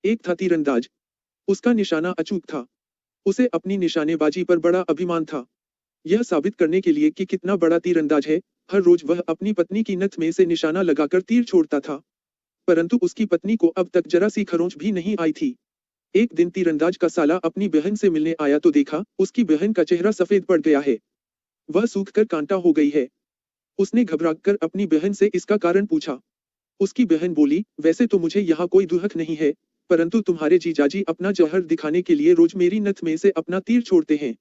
एक था तीरंदाज। उसका निशाना अचूक था। उसे अपनी निशानेबाजी पर बड़ा अभिमान था। यह साबित करने के लिए कि कितना बड़ा तीरंदाज है, हर रोज वह अपनी पत्नी की नथ में से निशाना लगाकर तीर छोड़ता था। परंतु उसकी पत्नी को अब तक जरा सी खरोंच भी नहीं आई थी। एक दिन तीरंदाज का साला अपनी बहन से मिलने आया तो देखा उसकी बहन का चेहरा सफेद पड़ गया है। वह सूखकर कांटा हो गई है। उसने घबराकर अपनी बहन से इसका कारण पूछा। उसकी बहन बोली, वैसे तो मुझे यहाँ कोई दुहक नहीं है, परंतु तुम्हारे जीजाजी अपना जौहर दिखाने के लिए रोज मेरी नथ में से अपना तीर छोड़ते हैं।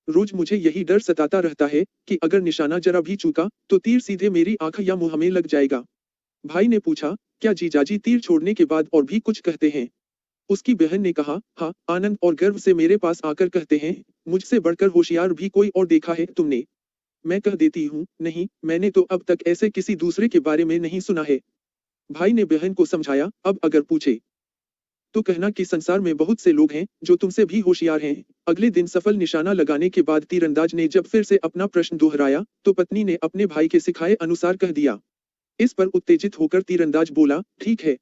रोज मुझे यही डर सताता रहता है कि अगर निशाना जरा भी चूका तो तीर सीधे मेरी आंख या मुंह में लग जाएगा। भाई ने पूछा, क्या जीजाजी तीर छोड़ने के बाद और भी कुछ कहते हैं? उसकी बहन ने कहा, हाँ, आनंद और गर्व से मेरे पास आकर कहते हैं, मुझसे बढ़कर होशियार भी कोई और देखा है तुमने? मैं कह देती हूँ, नहीं, मैंने तो अब तक ऐसे किसी दूसरे के बारे में नहीं सुना है। भाई ने बहन को समझाया, अब अगर पूछे तो कहना कि संसार में बहुत से लोग हैं जो तुमसे भी होशियार हैं। अगले दिन सफल निशाना लगाने के बाद तीरंदाज ने जब फिर से अपना प्रश्न दोहराया तो पत्नी ने अपने भाई के सिखाए अनुसार कह दिया। इस पर उत्तेजित होकर तीरंदाज बोला, ठीक है,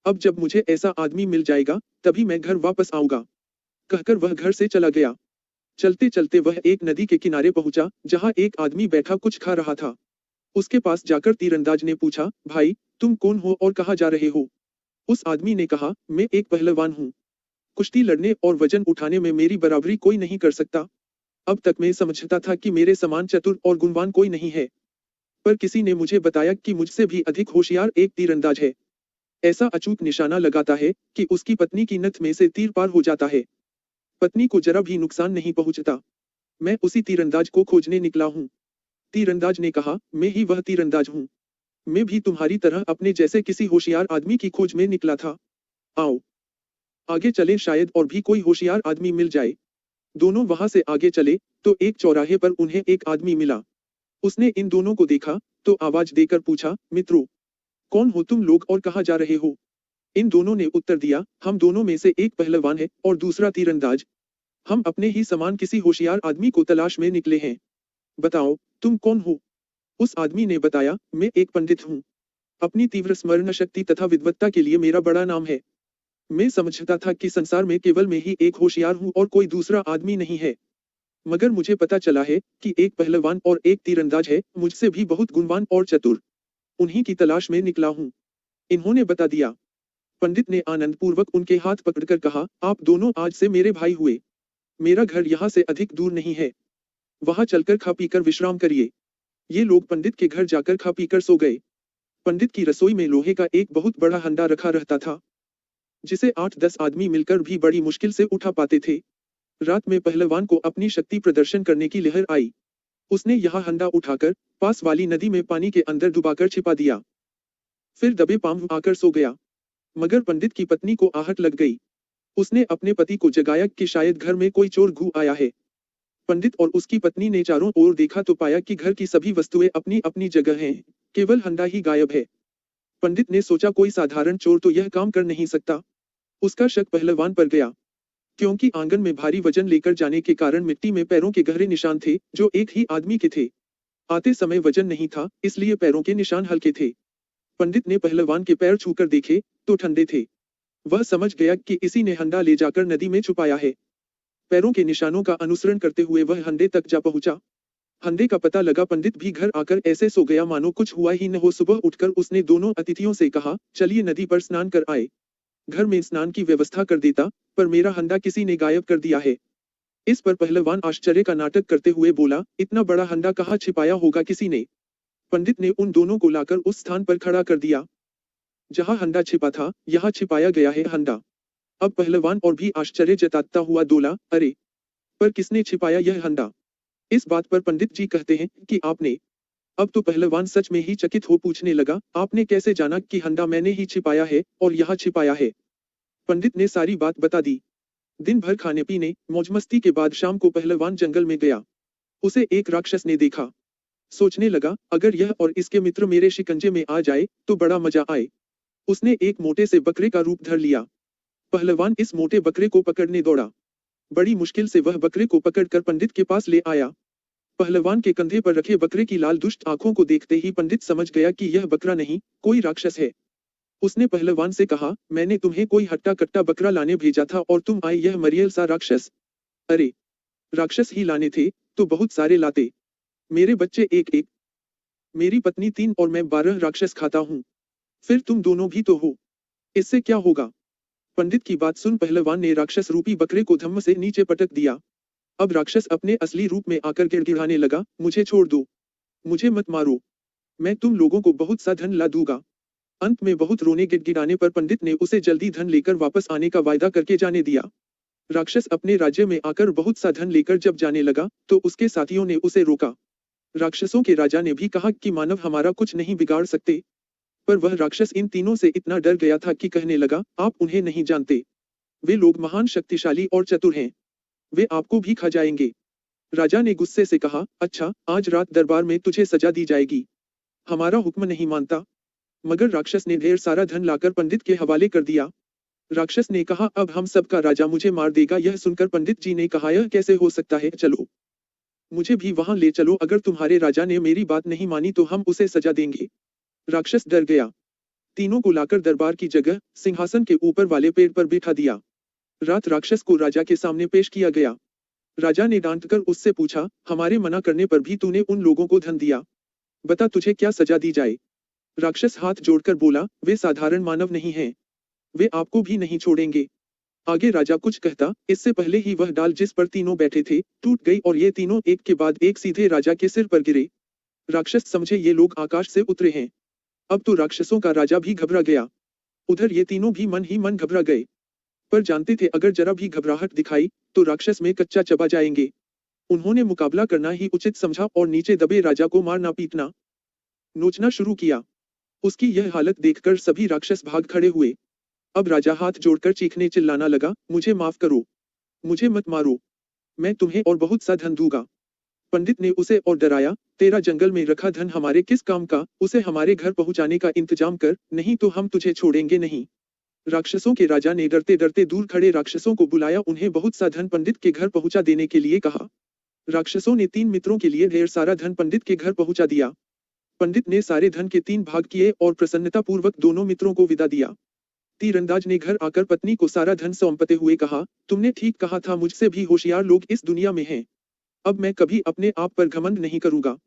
अब जब मुझे ऐसा आदमी मिल जाएगा तभी मैं घर वापस आऊंगा। कहकर वह घर से चला गया। चलते चलते वह एक नदी के किनारे पहुंचा जहां एक आदमी बैठा कुछ खा रहा था। उसके पास जाकर तीरंदाज ने पूछा, भाई, तुम कौन हो और कहाँ जा रहे हो? उस आदमी ने कहा, मैं एक पहलवान हूँ। कुश्ती लड़ने और वजन उठाने में मेरी बराबरी कोई नहीं कर सकता। अब तक मैं समझता था कि मेरे समान चतुर और गुणवान कोई नहीं है, पर किसी ने मुझे बताया कि मुझसे भी अधिक होशियार एक तीरंदाज है। ऐसा अचूक निशाना लगाता है कि उसकी पत्नी की नथ में से तीर पार हो जाता है। पत्नी को जरा भी नुकसान नहीं पहुंचता। मैं उसी तीरंदाज को खोजने निकला हूँ। तीरंदाज ने कहा, मैं ही वह तीरंदाज हूँ। मैं भी तुम्हारी तरह अपने जैसे किसी होशियार आदमी की खोज में निकला था। आओ आगे चले, शायद और भी कोई होशियार आदमी मिल जाए। दोनों वहां से आगे चले तो एक चौराहे पर उन्हें एक आदमी मिला। उसने इन दोनों को देखा तो आवाज देकर पूछा, मित्रों, कौन हो तुम लोग और कहाँ जा रहे हो? इन दोनों ने उत्तर दिया, हम दोनों में से एक पहलवान है और दूसरा तीरंदाज। हम अपने ही समान किसी होशियार आदमी को तलाश में निकले हैं। बताओ, तुम कौन हो? उस आदमी ने बताया, मैं एक पंडित हूँ। अपनी तीव्र स्मरण शक्ति तथा विद्वत्ता के लिए मेरा बड़ा नाम है। मैं समझता था कि संसार में केवल मैं ही एक होशियार हूँ और कोई दूसरा आदमी नहीं है। मगर मुझे पता चला है कि एक पहलवान और एक तीरंदाज है, मुझसे भी बहुत गुणवान और चतुर। उन्हीं की तलाश में निकला हूँ। इन्होंने बता दिया। पंडित ने आनंद पूर्वक उनके हाथ पकड़कर कहा, आप दोनों आज से मेरे भाई हुए। मेरा घर यहाँ से अधिक दूर नहीं है। वहां चलकर खा पीकर विश्राम करिए। ये लोग पंडित के घर जाकर खा पीकर सो गए। पंडित की रसोई में लोहे का एक बहुत बड़ा हंडा रखा रहता था, जिसे 8-10 आदमी मिलकर भी बड़ी मुश्किल से उठा पाते थे। रात में पहलवान को अपनी शक्ति प्रदर्शन करने की लहर आई। उसने यह हंडा उठाकर पास वाली नदी में पानी के अंदर डुबाकर छिपा दिया। फिर दबे पांव आकर सो गया। मगर पंडित की पत्नी को आहट लग गई। उसने अपने पति को जगाया कि शायद घर में कोई चोर घुस आया है। पंडित और उसकी पत्नी ने चारों ओर देखा तो पाया कि घर की सभी वस्तुएं अपनी अपनी जगह हैं, केवल हंडा ही गायब है। पंडित ने सोचा, कोई साधारण चोर तो यह काम कर नहीं सकता। उसका शक पहलवान पर गया, क्योंकि आंगन में भारी वजन लेकर जाने के कारण मिट्टी में पैरों के गहरे निशान थे जो एक ही आदमी के थे। आते समय वजन नहीं था, इसलिए पैरों के निशान हल्के थे। पंडित ने पहलवान के पैर छूकर देखे तो ठंडे थे। वह समझ गया कि इसी ने हंडा ले जाकर नदी में छुपाया है। पैरों के निशानों का अनुसरण करते हुए वह हंडे तक जा पहुंचा। हंडे का पता लगा। पंडित भी घर आकर ऐसे सो गया मानो कुछ हुआ ही न हो। सुबह उठकर उसने दोनों अतिथियों से कहा, चलिए नदी पर स्नान कर आए। घर में स्नान की व्यवस्था कर देता, पर मेरा हंडा किसी ने गायब कर दिया है। इस पर पहलवान आश्चर्य का नाटक करते हुए बोला, इतना बड़ा हंडा कहाँ छिपाया होगा किसी ने? पंडित ने उन दोनों को लाकर उस स्थान पर खड़ा कर दिया जहां हंडा छिपा था। यहाँ छिपाया गया है हंडा। अब पहलवान और भी आश्चर्य जताता हुआ बोला, अरे, पर किसने छिपाया यह हंडा? इस बात पर पंडित जी कहते हैं कि आपने। अब तो पहलवान सच में ही चकित हो पूछने लगा, आपने कैसे जाना कि हंडा मैंने ही छिपाया है और यहाँ छिपाया है? पंडित ने सारी बात बता दी। दिन भर खाने पीने मौज मस्ती के बाद शाम को पहलवान जंगल में गया। उसे एक राक्षस ने देखा। सोचने लगा, अगर यह और इसके मित्र मेरे शिकंजे में आ जाए तो बड़ा मजा आए। उसने एक मोटे से बकरे का रूप धर लिया। पहलवान इस मोटे बकरे को पकड़ने दौड़ा। बड़ी मुश्किल से वह बकरे को पकड़कर पंडित के पास ले आया। पहलवान के कंधे पर रखे बकरे की लाल दुष्ट आंखों को देखते ही पंडित समझ गया कि यह बकरा नहीं, कोई राक्षस है। उसने पहलवान से कहा, मैंने तुम्हें कोई हट्टा कट्टा बकरा लाने भेजा था और तुम आए यह मरियल सा राक्षस। अरे, राक्षस ही लाने थे तो बहुत सारे लाते। मेरे बच्चे एक एक, मेरी पत्नी 3 और मैं 12 राक्षस खाता हूँ। फिर तुम दोनों भी तो हो, इससे क्या होगा? पंडित की बात सुन पहलवान ने राक्षस रूपी बकरे को धम्म से नीचे पटक दिया। अब राक्षस अपने असली रूप में आकर गिड़गिड़ाने लगा, मुझे छोड़ दो, मुझे मत मारो, मैं तुम लोगों को बहुत सा धन ला दूंगा। अंत में बहुत रोने गिड़गिड़ाने पर पंडित ने उसे जल्दी धन लेकर वापस आने का वायदा करके जाने दिया। राक्षस अपने राज्य में आकर बहुत सा धन लेकर जब जाने लगा तो उसके साथियों ने उसे रोका। राक्षसों के राजा ने भी कहा कि मानव हमारा कुछ नहीं बिगाड़ सकते, पर वह राक्षस इन तीनों से इतना डर गया था कि कहने लगा, आप उन्हें नहीं जानते, वे लोग महान शक्तिशाली और चतुर हैं, वे आपको भी खा जाएंगे। राजा ने गुस्से से कहा, अच्छा, आज रात दरबार में तुझे सजा दी जाएगी, हमारा हुक्म नहीं मानता। मगर राक्षस ने ढेर सारा धन लाकर पंडित के हवाले कर दिया। राक्षस ने कहा, अब हम सबका राजा मुझे मार देगा। यह सुनकर पंडित जी ने कहा, यह कैसे हो सकता है, चलो मुझे भी वहां ले चलो, अगर तुम्हारे राजा ने मेरी बात नहीं मानी तो हम उसे सजा देंगे। राक्षस डर गया। तीनों को लाकर दरबार की जगह सिंहासन के ऊपर वाले पेड़ पर बिठा दिया। रात राक्षस को राजा के सामने पेश किया गया। राजा ने डांटकर उससे पूछा, हमारे मना करने पर भी तूने उन लोगों को धन दिया, बता तुझे क्या सजा दी जाए। राक्षस हाथ जोड़कर बोला, वे साधारण मानव नहीं हैं, वे आपको भी नहीं छोड़ेंगे। आगे राजा कुछ कहता, इससे पहले ही वह डाल जिस पर तीनों बैठे थे टूट गई और ये तीनों एक के बाद एक सीधे राजा के सिर पर गिरे। राक्षस समझे ये लोग आकाश से उतरे हैं। अब तो राक्षसों का राजा भी घबरा गया। उधर ये तीनों भी मन ही मन घबरा गए, पर जानते थे अगर जरा भी घबराहट दिखाई तो राक्षस में कच्चा चबा जाएंगे। उन्होंने मुकाबला करना ही उचित समझा और नीचे दबे राजा को मारना पीटना नोचना शुरू किया। उसकी यह हालत देखकर सभी राक्षस भाग खड़े हुए। अब राजा हाथ जोड़कर चीखने चिल्लाना लगा, मुझे माफ करो, मुझे मत मारो, मैं तुम्हें और बहुत सा धन दूंगा। पंडित ने उसे और डराया, तेरा जंगल में रखा धन हमारे किस काम का, उसे हमारे घर पहुंचाने का इंतजाम कर, नहीं तो हम तुझे छोड़ेंगे नहीं। राक्षसों के राजा ने डरते डरते दूर खड़े राक्षसों को बुलाया, उन्हें बहुत सा धन पंडित के घर पहुंचा देने के लिए कहा। राक्षसों ने 3 मित्रों के लिए ढेर सारा धन पंडित के घर पहुंचा दिया। पंडित ने सारे धन के 3 भाग किए और प्रसन्नता पूर्वक दोनों मित्रों को विदा दिया। तीरंदाज ने घर आकर पत्नी को सारा धन सौंपते हुए कहा, तुमने ठीक कहा था, मुझसे भी होशियार लोग इस दुनिया में हैं। अब मैं कभी अपने आप पर घमंड नहीं करूंगा।